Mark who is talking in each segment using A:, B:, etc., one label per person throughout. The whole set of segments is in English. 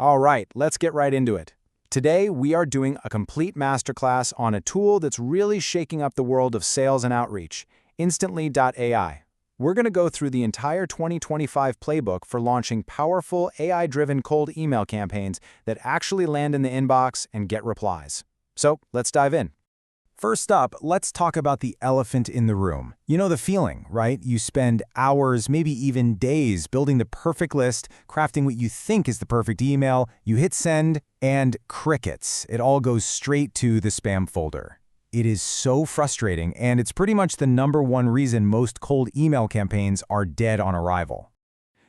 A: All right, let's get right into it. Today, we are doing a complete masterclass on a tool that's really shaking up the world of sales and outreach, Instantly.ai. We're going to go through the entire 2025 playbook for launching powerful AI-driven cold email campaigns that actually land in the inbox and get replies. So, let's dive in. First up, let's talk about the elephant in the room. You know the feeling, right? You spend hours, maybe even days, building the perfect list, crafting what you think is the perfect email, you hit send, and crickets. It all goes straight to the spam folder. It is so frustrating, and it's pretty much the #1 reason most cold email campaigns are dead on arrival.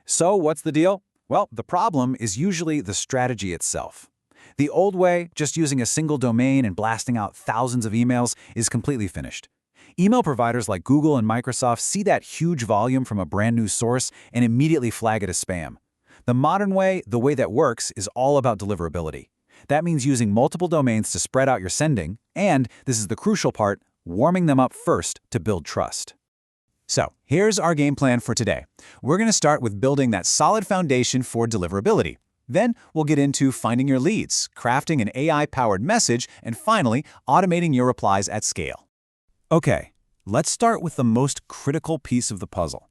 B: So what's the deal? Well, the problem is usually the strategy itself. The old way, just using a single domain and blasting out thousands of emails, is completely finished. Email providers like Google and Microsoft see that huge volume from a brand new source and immediately flag it as spam. The modern way, the way that works, is all about deliverability. That means using multiple domains to spread out your sending, and, this is the crucial part, warming them up first to build trust. So, here's our game plan for today. We're going to start with building that solid foundation for deliverability. Then we'll get into finding your leads, crafting an AI-powered message, and finally, automating your replies at scale. Okay, let's start with the most critical piece of the puzzle.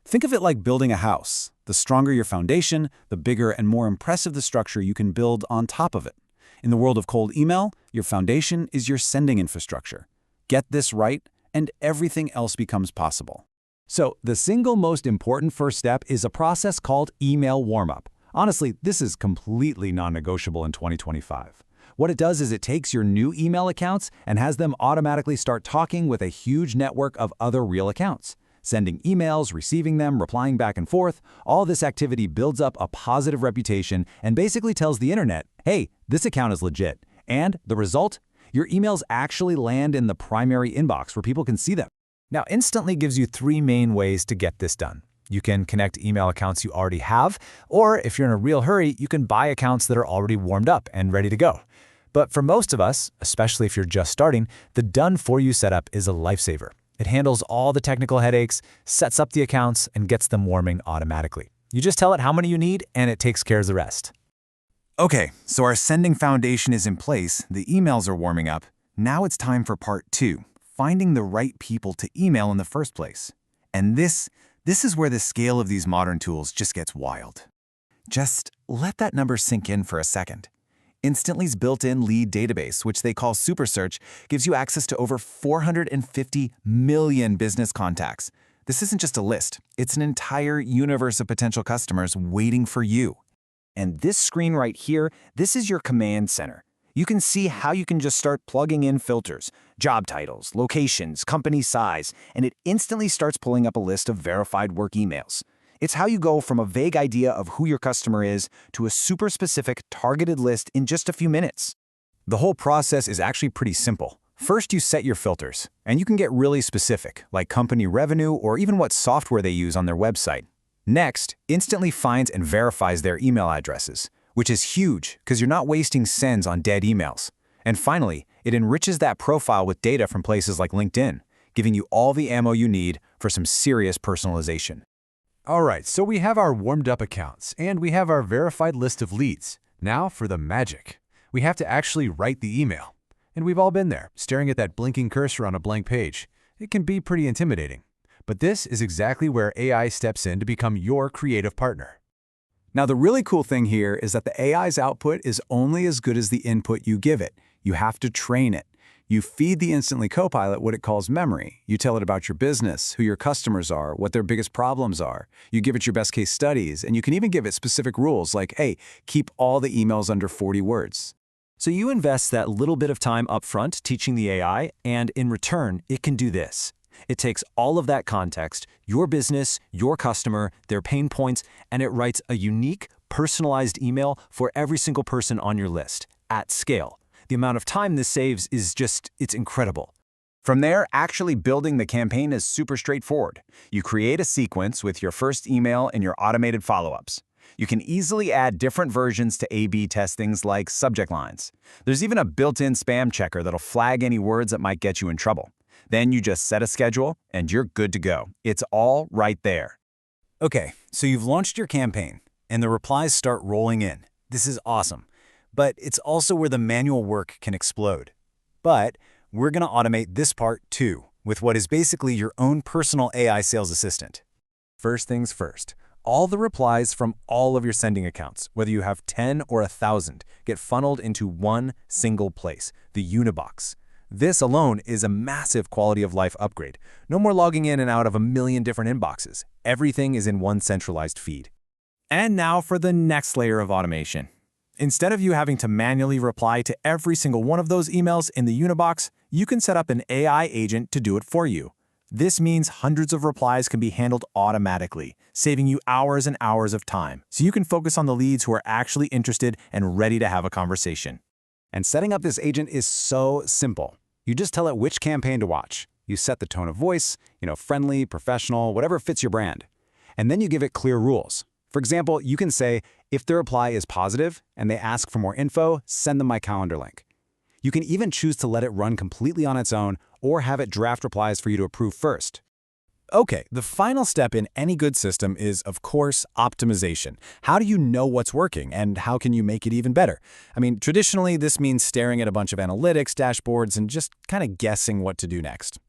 B: Think of it like building a house. The stronger your foundation, the bigger and more impressive the structure you can build on top of it. In the world of cold email, your foundation is your sending infrastructure. Get this right, and everything else becomes possible.
A: So, the single most important first step is a process called email warm-up. Honestly, this is completely non-negotiable in 2025. What it does is it takes your new email accounts and has them automatically start talking with a huge network of other real accounts. Sending emails, receiving them, replying back and forth, all this activity builds up a positive reputation and basically tells the internet, hey, this account is legit. And the result? Your emails actually land in the primary inbox where people can see them. Now, Instantly gives you 3 main ways to get this done. You can connect email accounts you already have, or if you're in a real hurry, you can buy accounts that are already warmed up and ready to go. But for most of us, especially if you're just starting, the done-for-you setup is a lifesaver. It handles all the technical headaches, sets up the accounts, and gets them warming automatically. You just tell it how many you need, and it takes care of the rest.
B: Okay, so our sending foundation is in place, the emails are warming up. Now it's time for part 2, finding the right people to email in the first place. And this is where the scale of these modern tools just gets wild. Just let that number sink in for a second. Instantly's built-in lead database, which they call Supersearch, gives you access to over 450 million business contacts. This isn't just a list. It's an entire universe of potential customers waiting for you. And this screen right here, this is your command center. You can see how you can just start plugging in filters, job titles, locations, company size, and it instantly starts pulling up a list of verified work emails. It's how you go from a vague idea of who your customer is to a super specific, targeted list in just a few minutes.
A: The whole process is actually pretty simple. First, you set your filters, and you can get really specific, like company revenue or even what software they use on their website. Next, Instantly finds and verifies their email addresses, which is huge because you're not wasting sends on dead emails. And finally, it enriches that profile with data from places like LinkedIn, giving you all the ammo you need for some serious personalization. All right, so we have our warmed up accounts, and we have our verified list of leads. Now for the magic. We have to actually write the email. And we've all been there, staring at that blinking cursor on a blank page. It can be pretty intimidating. But this is exactly where AI steps in to become your creative partner.
B: Now, the really cool thing here is that the AI's output is only as good as the input you give it. You have to train it. You feed the Instantly Copilot what it calls memory. You tell it about your business, who your customers are, what their biggest problems are. You give it your best case studies, and you can even give it specific rules like, hey, keep all the emails under 40 words.
A: So you invest that little bit of time upfront teaching the AI, and in return, it can do this. It takes all of that context, your business, your customer, their pain points, and it writes a unique, personalized email for every single person on your list, at scale. The amount of time this saves is it's incredible.
B: From there, actually building the campaign is super straightforward. You create a sequence with your first email and your automated follow-ups. You can easily add different versions to A/B test things like subject lines. There's even a built-in spam checker that'll flag any words that might get you in trouble. Then you just set a schedule, and you're good to go. It's all right there.
A: Okay, so you've launched your campaign, and the replies start rolling in.
B: This is awesome. But it's also where the manual work can explode. But we're going to automate this part too, with what is basically your own personal AI sales assistant.
A: First things first, all the replies from all of your sending accounts, whether you have 10 or 1,000, get funneled into one single place, the Unibox. This alone is a massive quality of life upgrade. No more logging in and out of a million different inboxes. Everything is in one centralized feed. And now for the next layer of automation. Instead of you having to manually reply to every single one of those emails in the Unibox, you can set up an AI agent to do it for you. This means hundreds of replies can be handled automatically, saving you hours and hours of time, so you can focus on the leads who are actually interested and ready to have a conversation.
B: And setting up this agent is so simple. You just tell it which campaign to watch. You set the tone of voice, friendly, professional, whatever fits your brand. And then you give it clear rules. For example, you can say, if the reply is positive and they ask for more info, send them my calendar link. You can even choose to let it run completely on its own or have it draft replies for you to approve first.
A: Okay, the final step in any good system is, of course, optimization. How do you know what's working, and how can you make it even better? I mean, traditionally, this means staring at a bunch of analytics dashboards and just kind of guessing what to do next.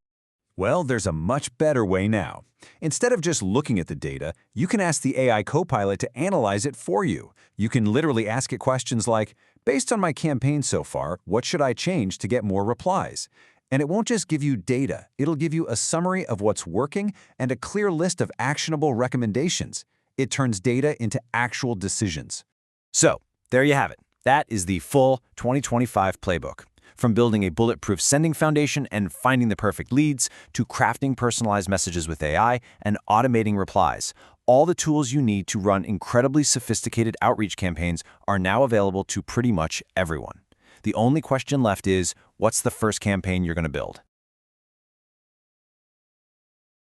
C: Well, there's a much better way now. Instead of just looking at the data, you can ask the AI Copilot to analyze it for you. You can literally ask it questions like, based on my campaign so far, what should I change to get more replies? And it won't just give you data, it'll give you a summary of what's working and a clear list of actionable recommendations. It turns data into actual decisions.
B: So, there you have it. That is the full 2025 playbook. From building a bulletproof sending foundation and finding the perfect leads, to crafting personalized messages with AI and automating replies, all the tools you need to run incredibly sophisticated outreach campaigns are now available to pretty much everyone. The only question left is, what's the first campaign you're going to build?